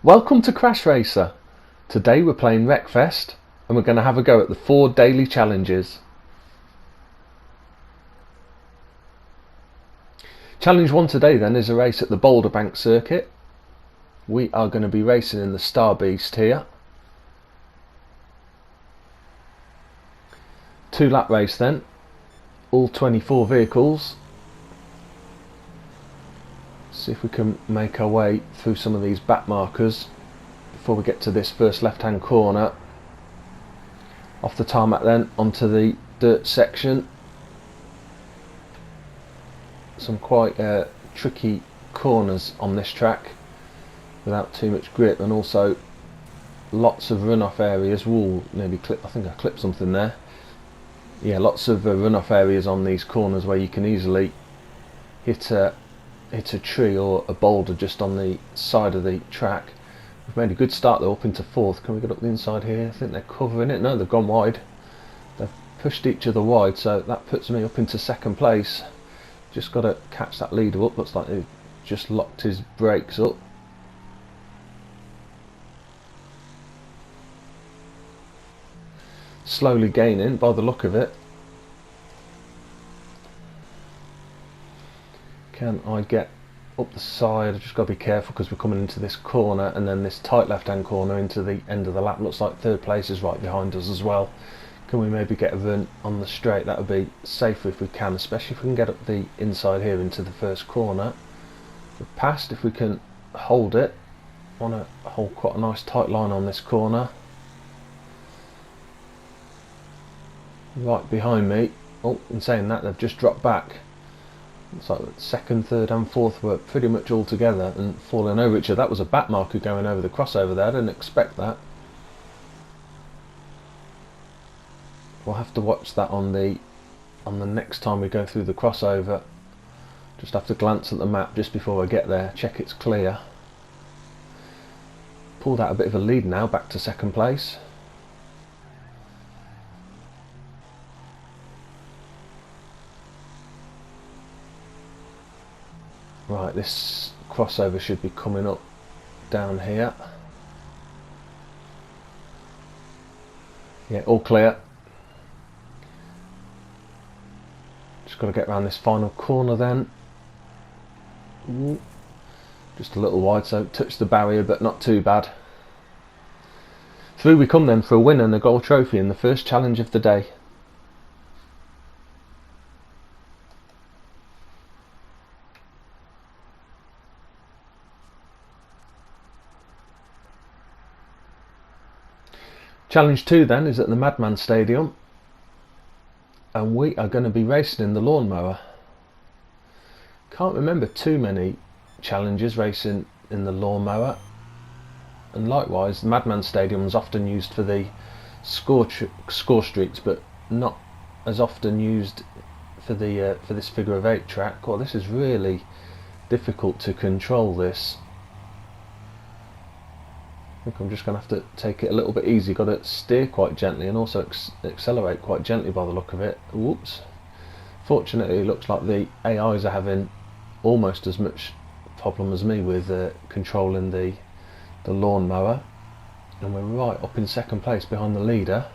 Welcome to CrashRacer. Today we're playing Wreckfest and we're going to have a go at the 4 daily challenges. Challenge 1 today then is a race at the Boulder Bank circuit. We are going to be racing in the Star Beast here. 2-lap race then, all 24 vehicles. See if we can make our way through some of these back markers before we get to this first left hand corner. Off the tarmac then onto the dirt section. Some quite tricky corners on this track without too much grip, and also lots of runoff areas. Ooh, nearly clipped, I think I clipped something there. Yeah, lots of runoff areas on these corners where you can easily hit a tree or a boulder just on the side of the track. We've made a good start though, up into 4th. Can we get up the inside here? I think they're covering it. No, they've gone wide. They've pushed each other wide, so that puts me up into 2nd place. Just got to catch that leader up. Looks like he just locked his brakes up. Slowly gaining by the look of it. Can I get up the side? I've just got to be careful because we're coming into this corner and then this tight left hand corner into the end of the lap. Looks like 3rd place is right behind us as well. Can we maybe get a run on the straight? That would be safer if we can, especially if we can get up the inside here into the first corner. We're past if we can hold it. Want to hold quite a nice tight line on this corner. Right behind me. Oh, in saying that, they've just dropped back. Looks like 2nd, 3rd and 4th were pretty much all together and falling over each other. That was a back marker going over the crossover there. I didn't expect that. We'll have to watch that on the next time we go through the crossover. Just have to glance at the map just before I get there, check it's clear. Pulled out a bit of a lead now, back to 2nd place. Right, this crossover should be coming up down here. Yeah, all clear. Just got to get around this final corner then. Ooh, just a little wide, so touched the barrier but not too bad. Through we come then for a win and a gold trophy in the first challenge of the day. Challenge 2 then is at the MADMAN stadium, and we are going to be racing in the lawnmower. Can't remember too many challenges racing in the lawnmower, and likewise the MADMAN stadium is often used for the score streaks, but not as often used for the for this figure of 8 track. Well, this is really difficult to control this. I think I'm just going to have to take it a little bit easy. Got to steer quite gently and also accelerate quite gently by the look of it. Whoops. Fortunately, it looks like the AIs are having almost as much problem as me with controlling the lawnmower. And we're right up in 2nd place behind the leader.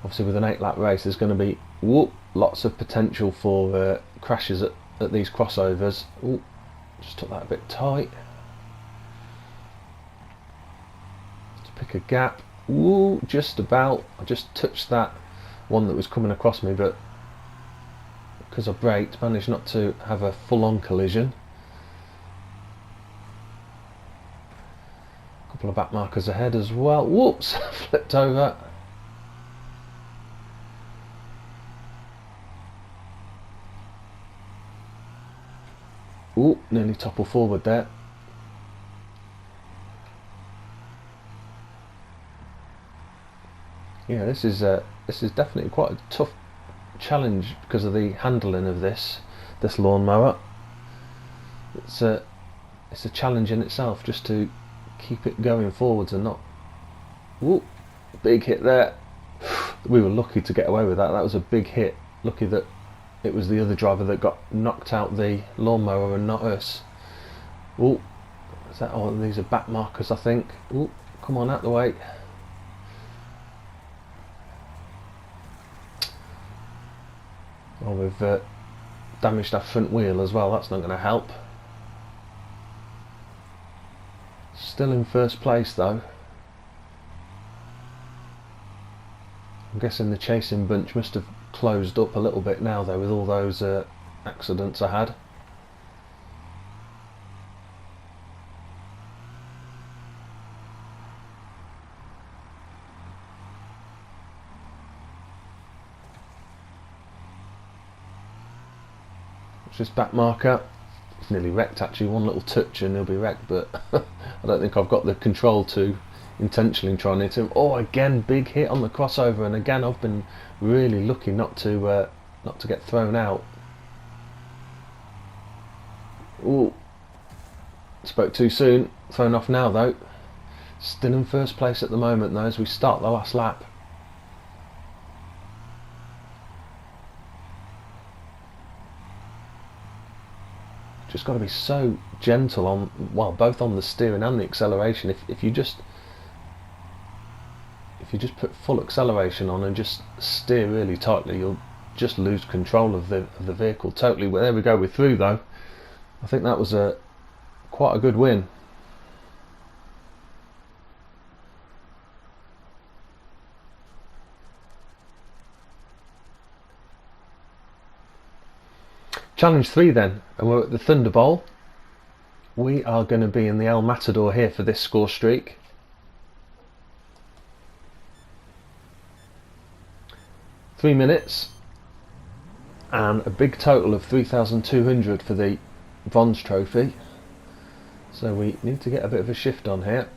Obviously with an 8-lap race there's going to be lots of potential for crashes at these crossovers. Ooh, just took that a bit tight. Pick a gap. Ooh, just about. I just touched that one that was coming across me, but because I braked, managed not to have a full-on collision. A couple of back markers ahead as well. Whoops, flipped over. Ooh, nearly topple forward there. Yeah, this is definitely quite a tough challenge because of the handling of this lawnmower. It's a challenge in itself just to keep it going forwards and not. Whoop, big hit there. We were lucky to get away with that. That was a big hit. Lucky that it was the other driver that got knocked out the lawnmower and not us. Oh, Is that, oh, these are back markers, I think. Ooh, come on, out the way. Oh, we've damaged our front wheel as well. That's not going to help. Still in first place though. I'm guessing the chasing bunch must have closed up a little bit now though, with all those accidents I had. What's this back marker? It's nearly wrecked actually, one little touch and he'll be wrecked, but I don't think I've got the control to intentionally try and hit him. Oh, again, big hit on the crossover, and again I've been really lucky not to get thrown out. Ooh, spoke too soon. Thrown off now though. Still in first place at the moment though, as we start the last lap. Just got to be so gentle on, well, both on the steering and the acceleration. If you just put full acceleration on and just steer really tightly, you'll just lose control of the vehicle totally. Well, there we go, we're through though. I think that was quite a good win. Challenge 3 then, and we're at the Thunderbowl. We are going to be in the El Matador here for this score streak. Three minutes and a big total of 3,200 for the bronze trophy. So we need to get a bit of a shift on here.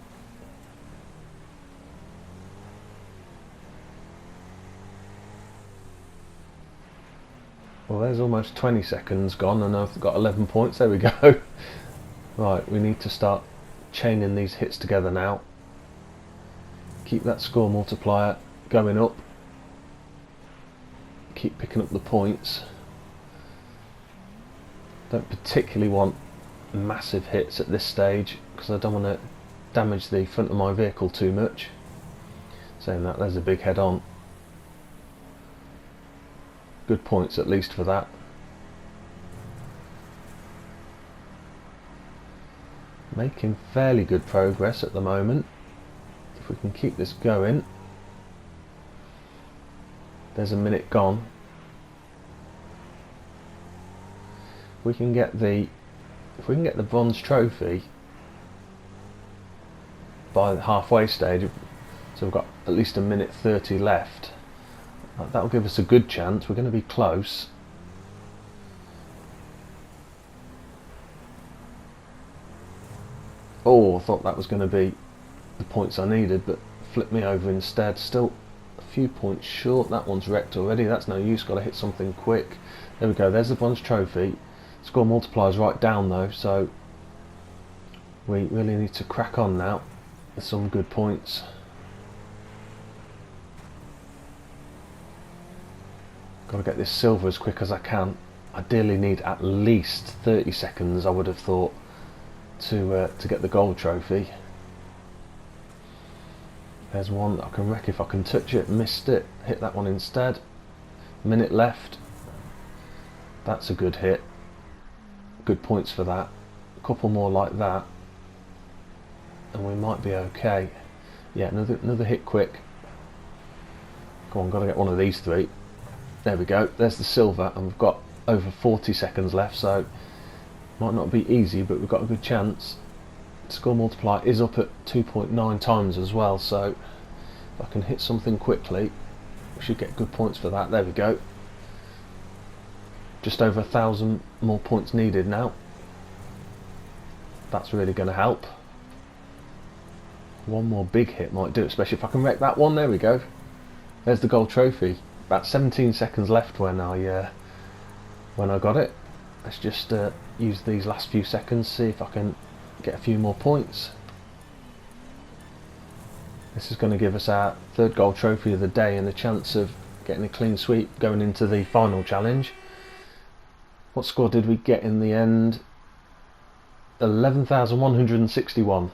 Well, there's almost 20 seconds gone and I've got 11 points. There we go. Right, we need to start chaining these hits together now. Keep that score multiplier going up. Keep picking up the points. Don't particularly want massive hits at this stage because I don't want to damage the front of my vehicle too much. Saying that, there's a big head on. Good points at least for that. Making fairly good progress at the moment. If we can keep this going. There's a minute gone. If we can get the bronze trophy by the halfway stage, so we've got at least a minute 30 left. That'll give us a good chance. We're going to be close. Oh, I thought that was going to be the points I needed, but flipped me over instead. Still a few points short. That one's wrecked already. That's no use. Got to hit something quick. There we go. There's the bronze trophy. Score multiplier's right down though, so we really need to crack on now with some good points. Got to get this silver as quick as I can. Ideally need at least 30 seconds, I would have thought, to get the gold trophy. There's one that I can wreck if I can touch it. Missed it. Hit that one instead. Minute left. That's a good hit. Good points for that. A couple more like that and we might be okay. Yeah, another hit quick. Come on, got to get one of these three. There we go, there's the silver, and we've got over 40 seconds left, so might not be easy, but we've got a good chance. Score multiplier is up at 2.9 times as well, so if I can hit something quickly, we should get good points for that. There we go. Just over 1,000 more points needed now. That's really going to help. One more big hit might do it, especially if I can wreck that one. There we go. There's the gold trophy. About 17 seconds left when I got it. Let's just use these last few seconds, see if I can get a few more points. This is going to give us our third gold trophy of the day and a chance of getting a clean sweep going into the final challenge. What score did we get in the end? 11,161.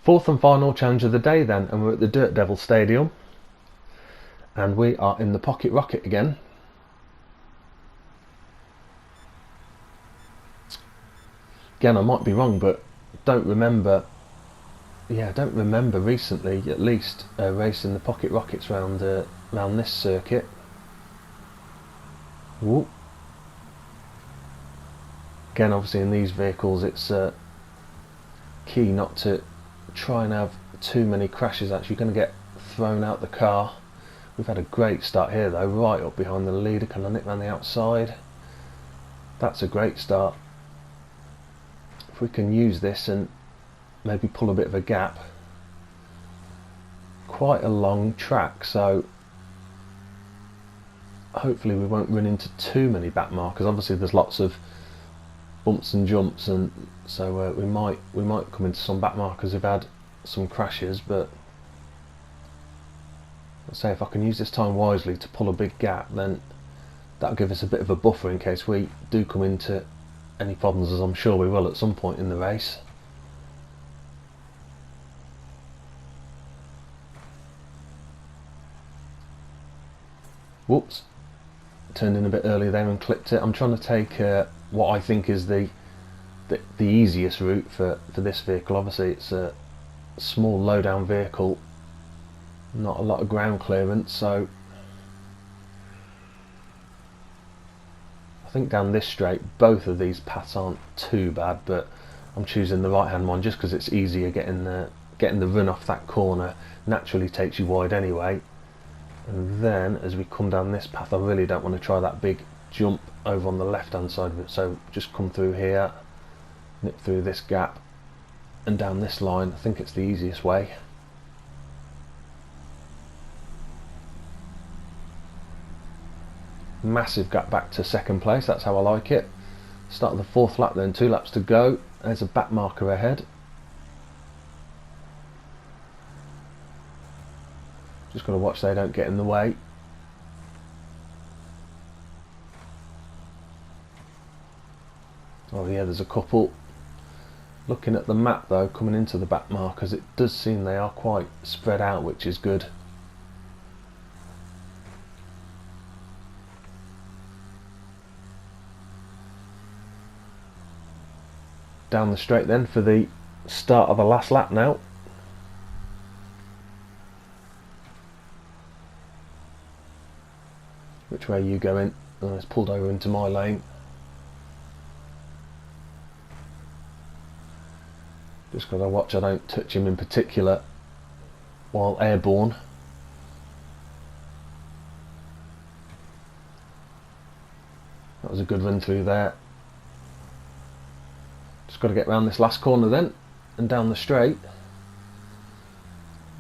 Fourth and final challenge of the day then, and we're at the Dirt Devil Stadium, and we are in the Pocket Rocket again. Again, I might be wrong, but don't remember recently at least racing the Pocket Rockets round this circuit. Whoop. Again, obviously in these vehicles it's key not to try and have too many crashes. Actually, you're going to get thrown out the car. We've had a great start here though, right up behind the leader. Can I nip round the outside? That's a great start. If we can use this and maybe pull a bit of a gap. Quite a long track, so hopefully we won't run into too many back markers. Obviously there's lots of bumps and jumps, and so we might come into some back markers who've had some crashes, but let's say if I can use this time wisely to pull a big gap, then that'll give us a bit of a buffer in case we do come into any problems, as I'm sure we will at some point in the race. Whoops, turned in a bit early there and clipped it. I'm trying to take what I think is the easiest route for this vehicle. Obviously it's a small low down vehicle, not a lot of ground clearance, so I think down this straight both of these paths aren't too bad, but I'm choosing the right hand one just because it's easier. Getting the run off that corner naturally takes you wide anyway, and then as we come down this path I really don't want to try that big jump over on the left hand side of it, so just come through here, nip through this gap and down this line. I think it's the easiest way. Massive gap back to second place, that's how I like it. Start of the fourth lap then, 2 laps to go. There's a back marker ahead. Just got to watch they don't get in the way. Oh yeah, there's a couple. Looking at the map though, coming into the back markers, it does seem they are quite spread out, which is good. Down the straight then for the start of the last lap now. Which way are you going? Oh, it's pulled over into my lane. Just got to watch I don't touch him in particular while airborne. That was a good run through there. Just got to get round this last corner then and down the straight,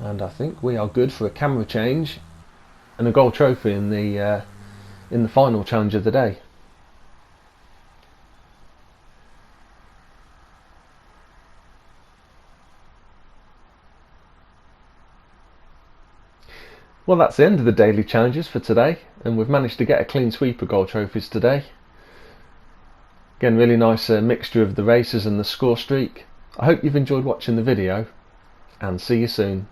and I think we are good for a camera change and a gold trophy in the final challenge of the day. Well, that's the end of the daily challenges for today, and we've managed to get a clean sweep of gold trophies today. Again, really nice mixture of the races and the score streak. I hope you've enjoyed watching the video, and see you soon.